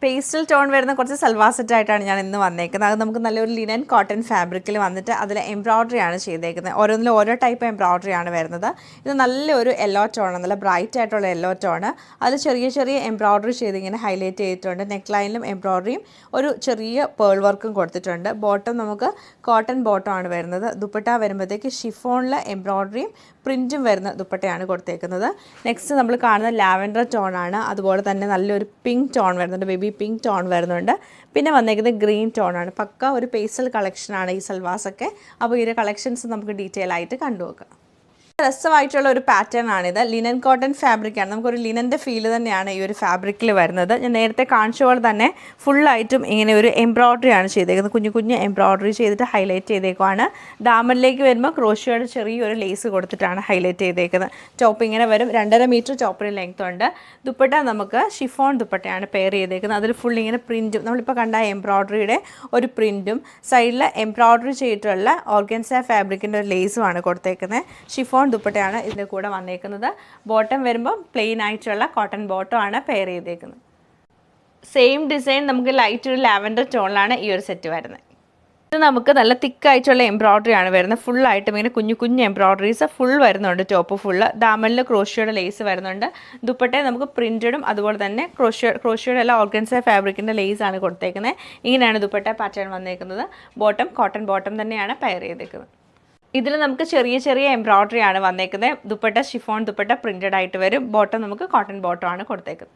Pastel tone വരുന്ന കുറച്ച് സൽവാർ സെറ്റായിട്ടാണ് ഞാൻ ഇന്ന് വന്നേക്കുന്നത്. അത് നമുക്ക് നല്ലൊരു ലിനൻ കോട്ടൺ ഫാബ്രിക്കിൽ വന്നിട്ട് അതിൽ എംബ്രോയ്ഡറി ആണ് ചെയ്തേക്കുന്നത്. ഓരോന്നിലും ഓരോ ടൈപ്പ് എംബ്രോയ്ഡറി ആണ് വരുന്നത്. ഇത് നല്ലൊരു യെല്ലോ ടോൺ, നല്ല ബ്രൈറ്റ് ആയിട്ടുള്ള യെല്ലോ ടോണ്. അതിൽ ചെറിയ ചെറിയ എംബ്രോയ്ഡറി ചെയ്തിങ്ങനെ ഹൈലൈറ്റ് ചെയ്തിട്ടുണ്ട്. നെക്ക് ലൈനിലും എംബ്രോയ്ഡറിയും ഒരു ചെറിയ പേൾ വർക്കും കൊടുത്തിട്ടുണ്ട്. ബോട്ടം നമുക്ക് കോട്ടൺ ബോട്ടം ആണ് വരുന്നത്. ദുപ്പട്ട വരുമ്പോഴത്തേക്ക് ഷിഫോണിൽ എംബ്രോയ്ഡറിയും പ്രിൻറ്റും വരുന്ന ദുപ്പട്ടയാണ് കൊടുത്തേക്കുന്നത്. നെക്സ്റ്റ് നമ്മൾ കാണുന്ന ലാവൻഡർ ടോൺ ആണ്. അതുപോലെ തന്നെ നല്ലൊരു പിങ്ക് ടോൺ വരുന്നുണ്ട്, ബേബി പിങ്ക് ടോൺ വരുന്നുണ്ട്. പിന്നെ വന്നേക്കുന്നത് ഗ്രീൻ ടോൺ ആണ്. പക്ക ഒരു പേസ്റ്റൽ കളക്ഷനാണ് ഈ സൽവാസൊക്കെ. അപ്പോൾ ഇതിൻ്റെ കളക്ഷൻസ് നമുക്ക് ഡീറ്റെയിൽ ആയിട്ട് കണ്ടുനോക്കാം. രസമായിട്ടുള്ള ഒരു പാറ്റേൺ ആണിത്. ലിനൻ കോട്ടൺ ഫാബ്രിക്കാണ്. നമുക്കൊരു ലിനൻ്റെ ഫീല് തന്നെയാണ് ഈ ഒരു ഫാബ്രിക്കിൽ വരുന്നത്. ഞാൻ നേരത്തെ കാണിച്ച പോലെ തന്നെ ഫുള്ളായിട്ടും ഇങ്ങനെ ഒരു എംബ്രോയ്ഡറി ആണ് ചെയ്തേക്കുന്നത്. കുഞ്ഞു കുഞ്ഞു എംബ്രോയ്ഡറി ചെയ്തിട്ട് ഹൈലൈറ്റ് ചെയ്തേക്കുവാണ്. ദാമനിലേക്ക് വരുമ്പോൾ ക്രോഷ്യയുടെ ചെറിയൊരു ലേസ് കൊടുത്തിട്ടാണ് ഹൈലൈറ്റ് ചെയ്തേക്കുന്നത്. ടോപ്പ് ഇങ്ങനെ വരും. 2.5 മീറ്റർ ടോപ്പിന് ലെങ്ത് ഉണ്ട്. ദുപ്പട്ട നമുക്ക് ഷിഫോൺ ദുപ്പട്ടയാണ് പെയർ ചെയ്തേക്കുന്നത്. അതിൽ ഫുൾ ഇങ്ങനെ പ്രിൻറ്റും നമ്മളിപ്പോൾ കണ്ട എംബ്രോയ്ഡറിയുടെ ഒരു പ്രിൻറ്റും സൈഡിൽ എംബ്രോയ്ഡറി ചെയ്തിട്ടുള്ള ഓർഗൻസ ഫാബ്രിക്കിൻ്റെ ഒരു ലേസുമാണ് കൊടുത്തേക്കുന്നത്. ഷിഫോൺ ദുപ്പട്ടയാണ് ഇതിൻ്റെ കൂടെ വന്നേക്കുന്നത്. ബോട്ടം വരുമ്പോൾ പ്ലെയിൻ ആയിട്ടുള്ള കോട്ടൺ ബോട്ടം ആണ് പെയർ ചെയ്തേക്കുന്നത്. സെയിം ഡിസൈൻ നമുക്ക് ലൈറ്റ് ഒരു ലാവൻഡർ ടോണിലാണ് ഈ ഒരു സെറ്റ് വരുന്നത്. ഇത് നമുക്ക് നല്ല തിക്കായിട്ടുള്ള എംബ്രോയ്ഡറി ആണ് വരുന്നത്. ഫുള്ളായിട്ടും ഇങ്ങനെ കുഞ്ഞു കുഞ്ഞു എംബ്രോയ്ഡറീസ് ഫുൾ വരുന്നുണ്ട്. Top full. ദാമനിൽ ക്രോഷ്യയുടെ ലേസ് വരുന്നുണ്ട്. ദുപ്പട്ടയെ നമുക്ക് പ്രിൻറ്റഡും അതുപോലെ തന്നെ ക്രോഷ്യയുടെ എല്ലാ ഓർഗൻസ ഫാബ്രിക്കിൻ്റെ ലേസാണ് കൊടുത്തേക്കുന്നത്. ഇങ്ങനെയാണ് ദുപ്പട്ട പാറ്റേൺ വന്നേക്കുന്നത്. ബോട്ടം കോട്ടൺ ബോട്ടം തന്നെയാണ് പെയർ ചെയ്തേക്കുന്നത്. ഇതിൽ നമുക്ക് ചെറിയ ചെറിയ എംബ്രോയ്ഡറി ആണ് വന്നേക്കുന്നത്. ദുപ്പട്ട ഷിഫോൺ ദുപ്പട്ട പ്രിൻറ്റഡ് ആയിട്ട് വരും. ബോട്ടം നമുക്ക് കോട്ടൺ ബോട്ടം ആണ് കൊടുത്തേക്കുന്നത്.